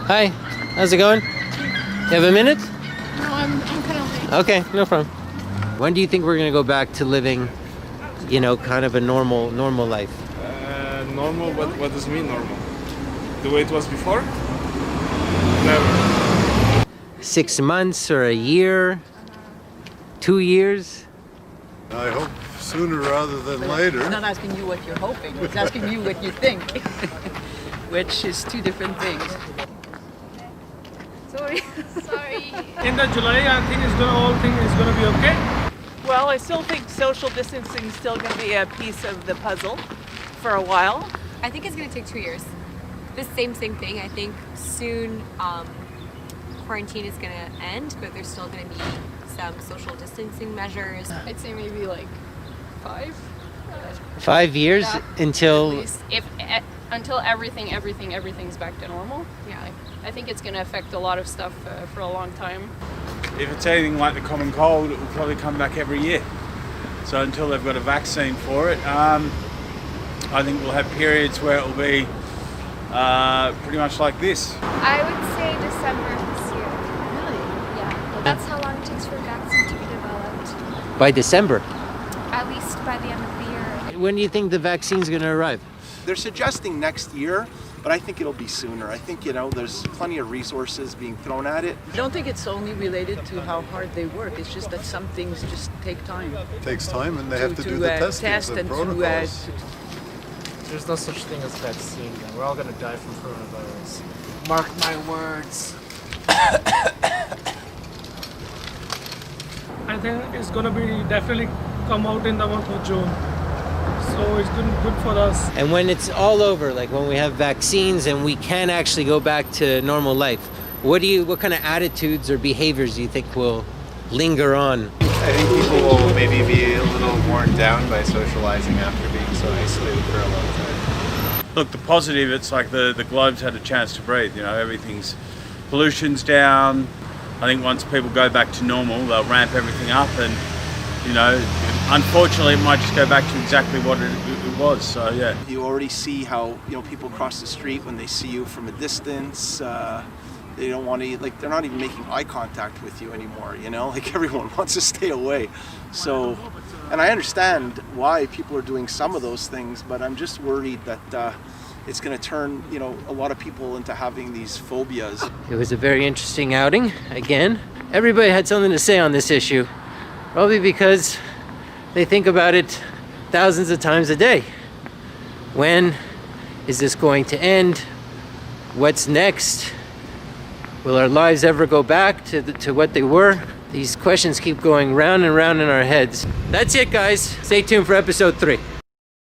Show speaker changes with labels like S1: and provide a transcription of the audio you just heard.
S1: Hi, how's it going? You have a minute?
S2: No, I'm kind of late.
S1: Okay, no problem. When do you think we're gonna go back to living, you know, kind of a normal life?
S3: Normal? What does it mean normal? The way it was before? Never.
S1: 6 months or a year? 2 years?
S4: I hope sooner rather than later.
S5: He's not asking you what you're hoping, he's asking you what you think, which is two different things.
S2: Sorry.
S6: In the July, I think all thing is going to be okay.
S7: Well, I still think social distancing is still going to be a piece of the puzzle for a while.
S8: I think it's going to take 2 years. The same thing. I think soon quarantine is going to end, but there's still going to be some social distancing measures.
S2: I'd say maybe like 5.
S1: 5 years
S2: Yeah.
S1: until
S2: Until everything's back to normal.
S8: Yeah.
S2: I think it's going to affect a lot of stuff for a long time.
S3: If it's anything like the common cold, it will probably come back every year. So until they've got a vaccine for it, I think we'll have periods where it will be pretty much like this.
S9: I would say December this year.
S5: Really?
S9: Yeah. That's how long it takes for a vaccine to be developed.
S1: by December.
S9: At least by the end of the year.
S1: When do you think the vaccine's gonna arrive?
S10: They're suggesting next year, but I think it'll be sooner. I think, there's plenty of resources being thrown at it.
S5: I don't think it's only related to how hard they work, it's just that some things just take time.
S4: It takes time and they have to do the
S5: test
S4: testing and
S5: and
S4: protocols.
S6: There's no such thing as vaccine. We're all going to die from coronavirus. Mark my words. I think it's going to be definitely come out in the month of June. So it's good for us.
S1: And when it's all over, like when we have vaccines and we can actually go back to normal life, what kind of attitudes or behaviors do you think will linger on?
S11: I think people will maybe be a little worn down by socializing after being so isolated for a long time.
S3: Look, the positive, it's like the globe's had a chance to breathe. Pollution's down. I think once people go back to normal, they'll ramp everything up, and unfortunately, it might just go back to exactly what it was. So yeah.
S10: You already see how people cross the street when they see you from a distance. They don't want to, they're not even making eye contact with you anymore, everyone wants to stay away. So, and I understand why people are doing some of those things, but I'm just worried that it's going to turn, a lot of people into having these phobias.
S1: It was a very interesting outing. Again, everybody had something to say on this issue, probably because they think about it thousands of times a day. When is this going to end? What's next? Will our lives ever go back to what they were? These questions keep going round and round in our heads. That's it, guys. Stay tuned for episode 3.